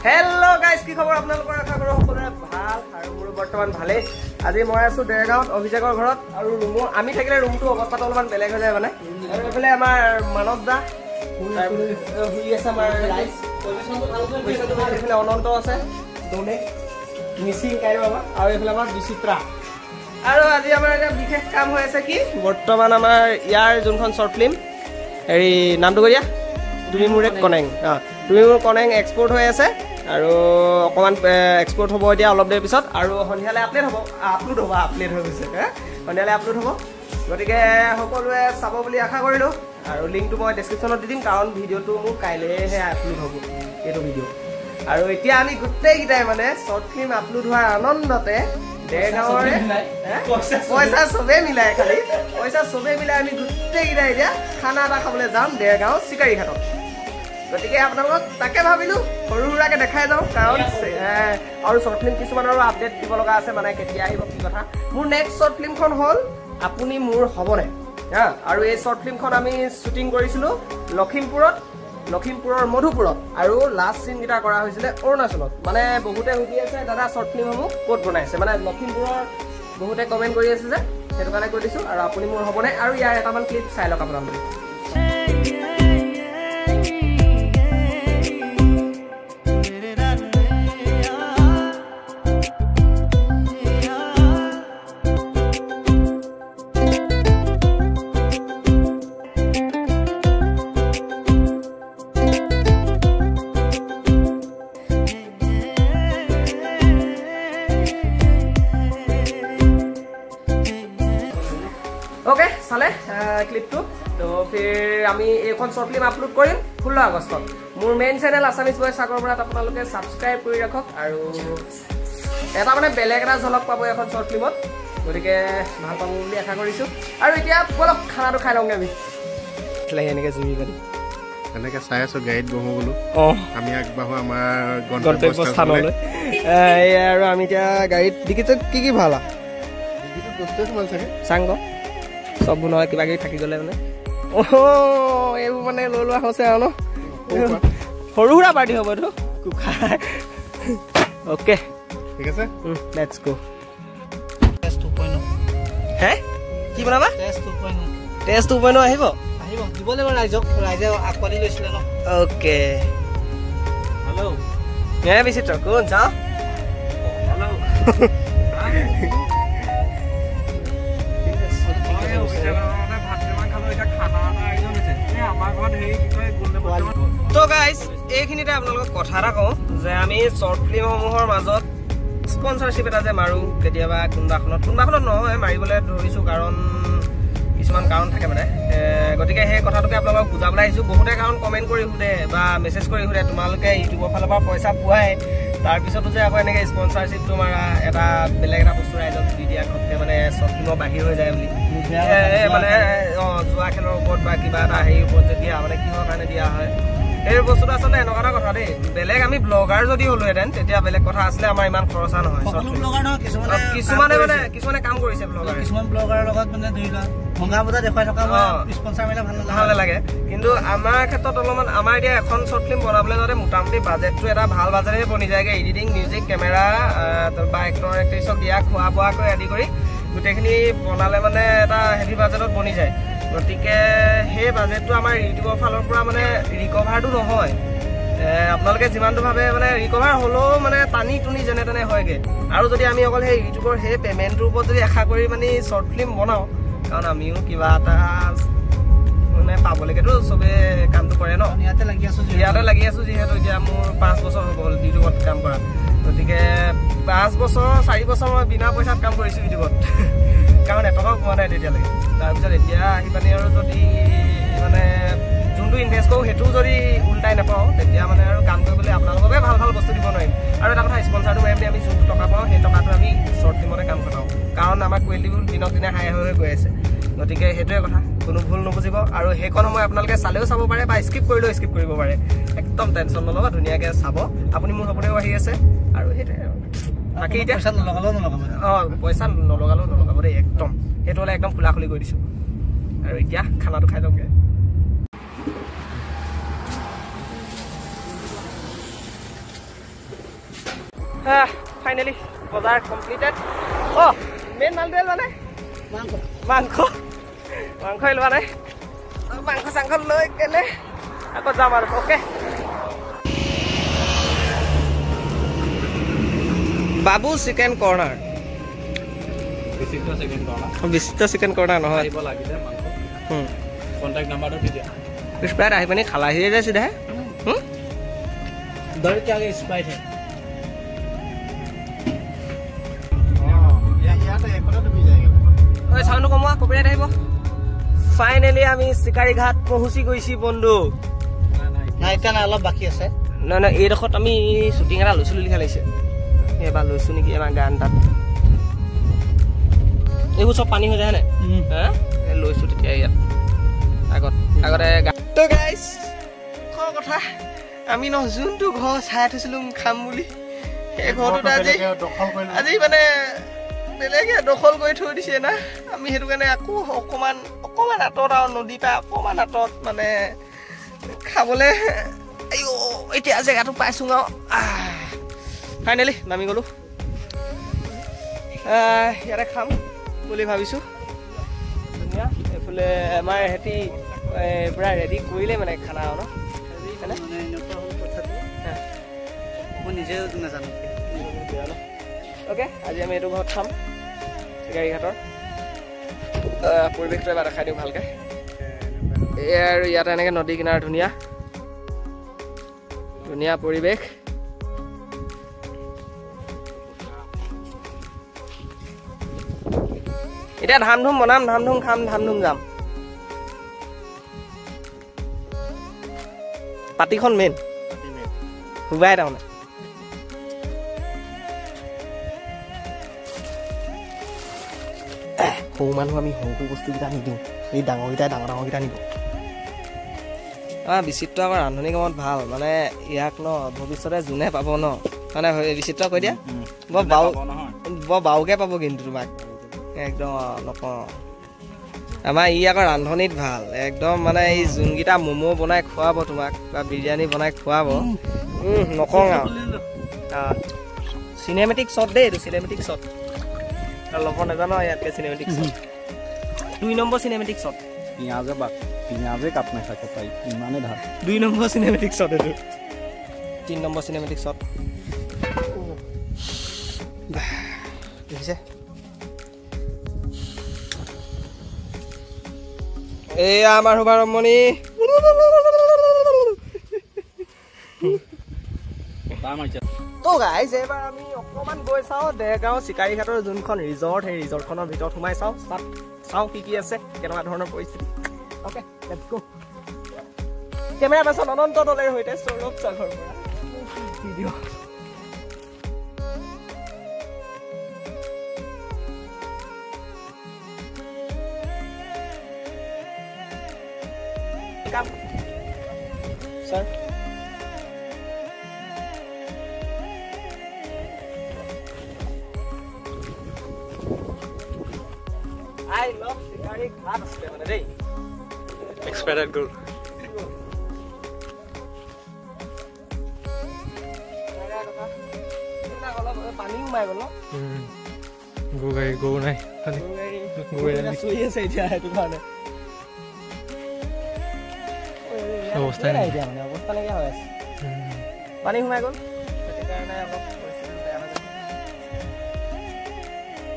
Hello guys কি খবৰ আপোনালোকৰ আশা কৰো সকলোৰে ভাল আৰু মোৰ বৰ্তমান ভালে আজি মই আছো দেৰগাঁৱত অভিষেকৰ ঘৰত আৰু ৰুম আমি থাকিলে ৰুমটো অৱস্থাটো অলপমান বেলেগ হৈ যায় মানে আৰু এফালে আমাৰ মানৱ দা হুই আছে আমাৰ ৰাইস পজিশনটো ভাল কৰি এফালে অনন্ত আছে দৌনে মিসিং কাই বাবা আৰু এফালে আমাৰ বিচিত্ৰা আৰু আজি আমাৰ এটা বিশেষ কাম হৈ আছে কি বৰ্তমান আমাৰ ইয়াৰ যোনখন শৰ্ট ফিল্ম হেৰি নামটো কৰিয়া তুমি মোৰ এক কনেং তুমি মোৰ কনেং এক্সপোৰ্ট হৈ আছে আৰু অকমান এক্সপোৰ্ট হ'ব এতিয়া অলপ দেৰি পিছত আৰু সন্ধিয়ালে আপলোড হৈ গৈছে সন্ধিয়ালে আপলোড হ'ব গতিকে সকলোৱে চাব বুলি আশা কৰিলো আৰু লিংকটো মই ডেসক্ৰিপচনত দি দিম কাৰণ ভিডিওটো মোৰ কাইলেহে আপলোড হ'ব এইটো ভিডিও আৰু এতিয়া আমি গোটেই গিটাই মানে শৰ্ট ফিল্ম আপলোড হোৱাৰ আনন্দতে দেৰগাঁৱৰে পইচা সবে মিলাই খালি পইচা সবে মিলাই আমি গোটেই গিটাই এতিয়া খানা এটা খাবলৈ যাম দেৰগাঁও চিকাৰী ঘাটত গতিকে আপোনালোকক তাকে ভাবিলো সৰু সুৰাকে দেখাই যাওঁ কাৰণ আৰু শৰ্ট ফিল্ম কিছুমানৰ আপডেট দিব লগা আছে মানে কেতিয়া আহিব কি কথা মোৰ নেক্সট শৰ্ট ফিল্মখন হ'ল আপুনি মোৰ হ'বনে আৰু এই শৰ্ট ফিল্মখন আমি শ্বুটিং কৰিছিলো লখিমপুৰৰ মধুপুৰত আৰু লাষ্ট সিন গিটা কৰা হৈছিলে অৰুণাচলত মানে বহুতে সুধি আছে দাদা শৰ্ট ফিল্মসমূহ ক'ত বনাইছে মানে লখিমপুৰৰ বহুতে কমেন্ট কৰি আছে যে সেইটো কাৰণে কৈ দিছো আৰু আপুনি মোৰ হ'বনে আৰু ইয়াৰ এটামান ক্লিপ চাই লওক আপোনালোকে ओके साले क्लिप तो फिर आमी एखन शॉर्ट फिल्म अपलोड करिम 16 আগষ্ট मोर मेन चैनल आसामिस बॉय सागर बरात आपनालोके सब्सक्राइब কৰি ৰাখক আৰু এটা মানে বেলেগ এটা ঝলক পাব এখন শৰ্ট ফিল্মত গতিকে ভাল পাব বুলি আশা কৰিছো আৰু এতিয়া বলক খানাটো খাই লওঁগে আমি লাগে এনেকে জুমি কৰি এনেকে চাই আছো গাইড বহো বলো আমি আগবাহো আমাৰ গন্তব্যস্থানলৈ আৰু আমি এতিয়া গাইড দিকিছে কি ভালা দিকিটো দস্তেছ মান থাকে সাংগ সব নহয় কিবা কি থাকি গলে মানে এইবোৰ মানে লৈ লোৱা হৈছে আৰু সৰু সুৰা পাৰ্টি হ'ব এইটো ওকে ঠিক আছে লেটস গো টেষ্ট 2.0 হে কি বনাবা টেষ্ট 2.0 আহিব দিব লাগিব ৰাইজে আকোৱালি লৈছিলে ন ওকে হেল্ল বিচিত্ৰ কোন যা হেল্ল তো গাইস এইখিনিতে আপোনালোকক কথা এটা কওঁ যে আমি শৰ্ট ফিল্ম সমূহৰ মাজত স্পন্সৰশ্বিপ এটা যে মাৰো কেতিয়াবা কোনবাখনত নহয় মাৰিবলৈ ধৰিছো কাৰণ কিছুমান কাৰণ থাকে মানে গতিকে সেই কথাটোকে আপোনালোকক বুজাবলৈ আহিছো বহুতে কাৰণ কমেন্ট কৰি সুধে বা মেছেজ কৰি সুধে তোমালোকে ইউটিউবৰ ফালৰ পৰা পইচা পোৱাই তাৰ পিছতো যে আকৌ এনেকে স্পন্সৰশ্বিপটো মাৰা এটা বেলেগ এটা বস্তু ৰাইজক দি দিয়া ঘটকে মানে শৰ্ট ফিল্মৰ বাহিৰ হৈ যায় বুলি মানে জুৱা খেলৰ ওপৰত বা কিবা এটা হেৰিৰ ওপৰত যে দিয়া মানে কিহৰ কাৰণে দিয়া হয় এই বস্তুটো আচলতে এনেকুৱা এটা কথা দেই বেলেগ আমি ব্লগাৰ যদি হলোহেঁতেন তেতিয়া বেলেগ কথা আছিলে আমাৰ ইমান খৰচা নহয় কিছুমানে কাম কৰিছে ব্লগাৰ কিছুমান ব্লগাৰৰ লগত মানে ধৰি লোৱা ভঙা বজা দেখুৱাই থকা স্পন্সৰ মিলে ভাল নালাগে কিন্তু আমাৰ ক্ষেত্ৰত অলপমান আমাৰ এতিয়া এখন শৰ্ট ফিল্ম বনাবলৈ যাওঁতে মোটামুটি বাজেটটো এটা ভাল বাজেটেৰে বনি যায়গে এডিটিং মিউজিক কেমেৰা বা এক্টৰ এক্ট্ৰেছক দিয়া খোৱা বোৱাকৈ আদি কৰি গোটেইখিনি বনালে মানে এটা হেভি বাজেটত বনি যায় গতিকে সেই বাজেটটো আমাৰ ইউটিউবৰ ফালৰ পৰা মানে ৰিকভাৰটো নহয় আপোনালোকে যিমানটো ভাবে মানে ৰিকভাৰ হ'লেও মানে টানি টুনি যেনে তেনে হয়গে আৰু যদি আমি অকল সেই ইউটিউবৰ সেই পেমেণ্টটোৰ ওপৰত যদি আশা কৰি মানে শৰ্ট ফিল্ম বনাওঁ কাৰণ আমিও কিবা এটা মানে পাবলৈকেতো চবে কামটো কৰে ন ইয়াতে লাগি আছো যিহেতু এতিয়া মোৰ 5 বছৰ হৈ গ'ল ইউটিউবত কাম কৰা গতিকে 5 বছৰ 4 বছৰ মই বিনা পইচাত কাম কৰিছো ইউটিউবত কাৰণ এটকাও পোৱা নাই তেতিয়ালৈকে তাৰপিছত এতিয়া আহি পানি আৰু যদি মানে যোনটো ইনভেষ্ট কৰোঁ সেইটো যদি উল্টাই নাপাওঁ তেতিয়া মানে আৰু কাম কৰিবলৈ আপোনালোককে ভাল বস্তু দিব নোৱাৰিম আৰু এটা কথা স্পন্সৰটো মাৰিম আমি যোনটো টকা পাওঁ সেই টকাটো আমি শৰ্ট ফিল্মতে কাম কৰাওঁ কাৰণ আমাৰ কোৱালিটিবোৰ দিনক দিনে হাই হৈ গৈ আছে গতিকে সেইটোৱে কথা কোনো ভুল নুবুজিব আৰু সেইখন সময় আপোনালোকে চালেও চাব পাৰে বা স্কিপ কৰিলেও স্কিপ কৰিব পাৰে একদম টেনশ্যন নল'ব ধুনীয়াকৈ চাব আপুনি মোৰ সপোনেও আহি আছে আৰু সেইটোৱে বাকী এতিয়া পইচা নলগালেও দেই একদম সেইটো হ'লে একদম খোলা খুলি কৰি দিছোঁ আৰু এতিয়া খানাটো খাই যাওঁগৈ ফাইনেলি বজাৰ কমপ্লিটেড মেইন মালটো মানে মাংস লোৱা নাই মাংস চাংস লৈ কেনে আকৌ যাম আৰু অ'কে বাবু চিকেন কৰ্ণাৰ বিচিত্ৰ চিকেন কৰ্ণাৰ নহয় কণ্টেক্ট নাম্বাৰটো দি দিয়া স্প্ৰাইট আহি পিনি খালাহি যায় চিধা दर के आगे स्प्राइट है চাউণ্ড কমোৱা কপিৰাইট আহিব ফাইনেলি আমি চিকাৰী ঘাট পহুঁচি গৈছি বন্ধু অলপ বাকী আছে নহয় এইডোখৰত আমি শ্বুটিং এটা লৈছিলোঁ লিখা লাগিছে এবাৰ লৈছোঁ নেকি এবাৰ গান তাত এইবোৰ চব পানী হৈ যায় নাই লৈছোঁ তেতিয়া ইয়াত আগতে তো গাইছ কথা আমি ন যোনটো ঘৰ চাই থৈছিলোঁ খাম বুলি সেই ঘৰটোত আজি মানে বেলেগে দখল কৰি থৈ দিছে না আমি সেইটো কাৰণে আকৌ অকণমান আঁতৰত আৰু নদীৰ পৰা অকণমান আঁতৰত মানে খাবলৈ এতিয়া জেগাটো পাইছোঁ আৰু ফাইনেলি নামি গ'লোঁ ইয়াতে খাম বুলি ভাবিছোঁ ধুনীয়া এইফালে আমাৰ সিহঁতি পূৰা ৰেডি কৰিলে মানে খানা আৰু ন মই নিজে নাজানো অ'কে আজি আমি এইটো ঘৰত খাম চিকাৰী ঘাটৰ পৰিৱেশটো এবাৰ দেখাই দিওঁ ভালকৈ এয়া আৰু ইয়াতে এনেকৈ নদী কিনাৰ ধুনীয়া পৰিৱেশ এতিয়া ধাম ধুম বনাম ধাম ধুম খাম ধাম ধুম যাম পাতিখন মেইন শুবাই তাৰমানে সৰু মানুহ আমি সৰু বস্তুকেইটা নিদিওঁ এই ডাঙৰকেইটাই ডাঙৰকেইটা নিব বিচিত্ৰ আকৌ ৰান্ধনি কামত ভাল মানে ইয়াক ন ভৱিষ্যতে যোনে পাব ন মানে বিচিত্ৰ কৈ দিয়া বৰ বাউকে পাব কিন্তু তোমাক একদম নকওঁ আমাৰ ই আকৌ ৰান্ধনিত ভাল একদম মানে এই যোনকেইটা ম'ম' বনাই খুৱাব তোমাক বা বিৰিয়ানী বনাই খুৱাব নকওঁ আৰু চিনেমেটিক শ্বট দেই এইটো চিনেমেটিক শ্বট ল'ব নাজানো ইয়াতকৈ cinematic shot 2 number cinematic shot পিঁয়াজে কাপ নাখাকে পাই ইমানে ধাৰ 2 নম্বৰ চিনেমেটিক শ্বট এইটো 3 নম্বৰ চিনেমেটিক শ্বট দেখিছে এয়া আমাৰ শুভাৰম্ভণি তো গাইজ এইবাৰ আমি অকণমান গৈ চাওঁ দেৰগাঁও চিকাৰী ঘাটৰ যোনখন ৰিজৰ্ট সেই ৰিজৰ্টখনৰ ভিতৰত সোমাই চাওঁ কি আছে কেনেকুৱা ধৰণৰ পৰিস্থিতি okay let's go camera person Ananta দলেৰ সৈতে সৌৰভ চাঘৰ পৰা video' Sir. I love Sikari Ghat. Expired gold. Pani umai golo. Go nai. Go nai. Suye se dia itu kan. অৱস্থা নাই এতিয়া মানে অৱস্থা নাইকিয়া হৈ আছে পানী সোমাই গ'ল সেইটো কাৰণে অলপ পৰিস্থিতি বেয়া হৈ গ'ল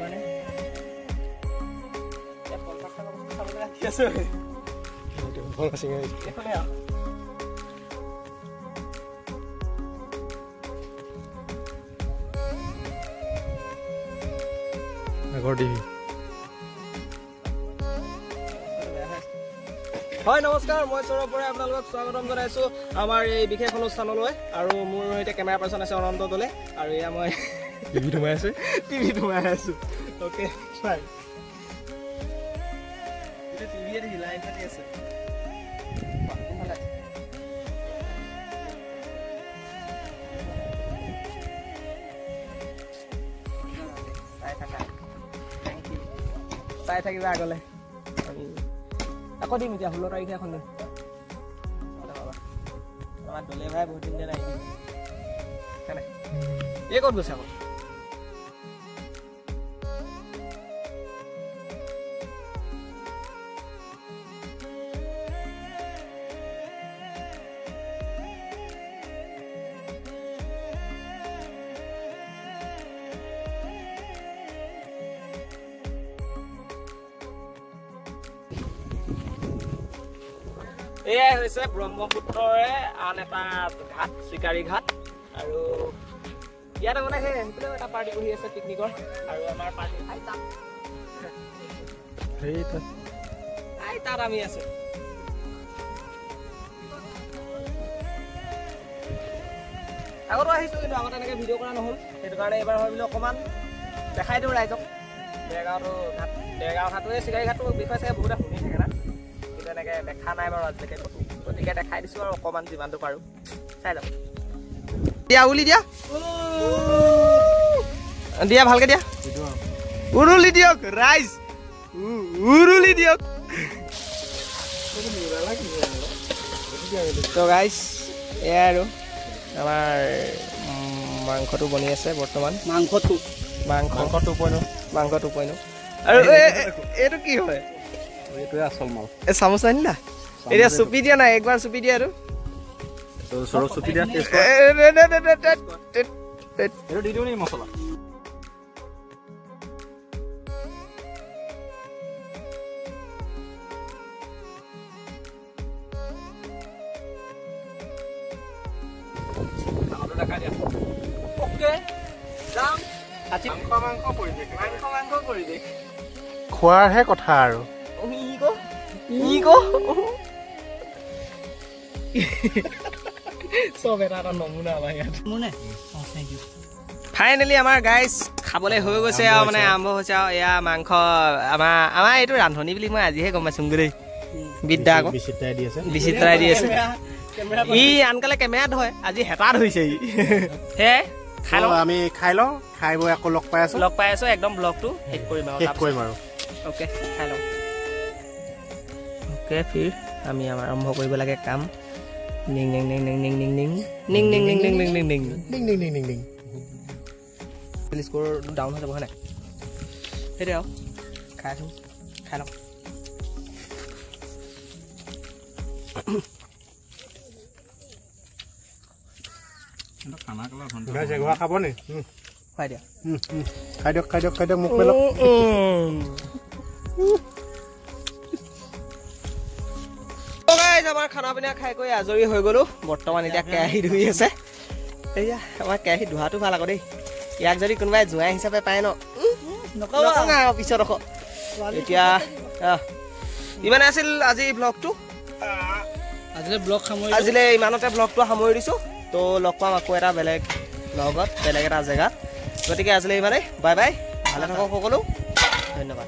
মানে এতিয়া 50 টকা বস্তু খাবলৈ ৰাখি আছো এইটো ভাল আছে এইখনে আগৰ দিবি হয় নমস্কাৰ মই সৌৰভ বৰাই আপোনালোকক স্বাগতম জনাইছোঁ আমাৰ এই বিশেষ অনুষ্ঠানলৈ আৰু মোৰ সৈতে কেমেৰা পাৰ্চন আছে অনন্ত দলে আৰু এয়া মই টিভিত সোমাই আছোঁ অ'কে ফাইন টিভিয়ে দেখি লাইন পাতি আছে চাই থাকিবা আগলৈ আকৌ দিম এতিয়া 16 তাৰিখে এখন দিম আমাৰ দলে ভাই বহুত দিন নাই এই ক'ত গৈছে আকৌ এয়াই হৈছে ব্ৰহ্মপুত্ৰৰে আন এটা ঘাট চিকাৰী ঘাট আৰু ইয়াতে মানে সেই সেইফালেও এটা পাৰ্টি বহি আছে পিকনিকৰ আৰু আমাৰ পাৰ্টি তাত আমি আছো আগতো আহিছো কিন্তু আগতে এনেকৈ ভিডিঅ' কৰা নহ'ল সেইটো কাৰণে এইবাৰ ভাবিলোঁ অকণমান দেখাই দিওঁ ৰাইজক দেৰগাঁৱতো ঘাট দেৰগাঁও ঘাটটোৱে চিকাৰী ঘাটটোৰ বিষয়ে চাগে বহুতে শুনি থাকে না কিন্তু এনেকৈ দেখা নাই বাৰু আজিলৈকে গতিকে দেখাই দিছোঁ আৰু অকণমান যিমানটো পাৰোঁ চাই যাম দিয়া উলি দিয়া দিয়া ভালকৈ দিয়া উৰুলি দিয়ক ৰাইজ উৰুলি দিয়ক তো গাইজ এয়াই আৰু আমাৰ মাংসটো বনি আছে বৰ্তমান মাংসটো পইনো আৰু এইটো কি হয় এইটোৱে আচল মাল এই চামুচ আনিলা এতিয়া চুপি দিয়া নাই একবাৰ চুপি দিয়া আৰু চুপি দিয়া এইটো দি দিওঁ নি মছলা খোৱাৰহে কথা আৰু ফাইনেলি আমাৰ গাইজ খাবলৈ হৈ গৈছে আৰু মানে আৰম্ভ হৈছে আৰু এয়া মাংস আমাৰ এইটো ৰান্ধনি বুলি মই আজিহে গম পাইছোঁ দেই বিদ্যা আকৌ বিচিত্ৰাই দি আছে ই আনকালে কেমেৰাত হয় আজি হেতাত হৈছে ই সেয়াই খাই লওঁ আমি খাই লওঁ খাই বৈ আকৌ লগ পাই আছো একদম ব্লগটো শেষ কৰিম আৰু অ'কে খাই লওঁ অ'কে ফিৰ আমি আৰম্ভ কৰিব লাগে কাম Ning Ning Ning Ning Ning Ning Ning Ning Ning Ning Ning Ning Ning Ning Ning Ning score down হৈ যাব হয় নাই সেইটোৱে আৰু খাই লওঁ খাব নি খুৱাই দিয়া খাই দিয়ক মোক পেলক আমাৰ খানা পিনা খাই কৰি আজৰি হৈ গ'লো বৰ্তমান এতিয়া কেৰাহী ধুই আছে এয়া আমাৰ কেৰাহী ধোৱাটো ভাল আকৌ দেই ইয়াক যদি কোনোবাই জোঁৱাই হিচাপে পায় ন পিছত আকৌ এতিয়া ইমানে আছিল আজি ব্লগটো আজিলৈ ইমানতে ব্লগটো সামৰি দিছোঁ তো লগ পাম আকৌ এটা বেলেগ ব্লগত বেলেগ এটা জেগাত গতিকে আজিলৈ ইমানেই বাই বাই ভালে থাকক সকলো ধন্যবাদ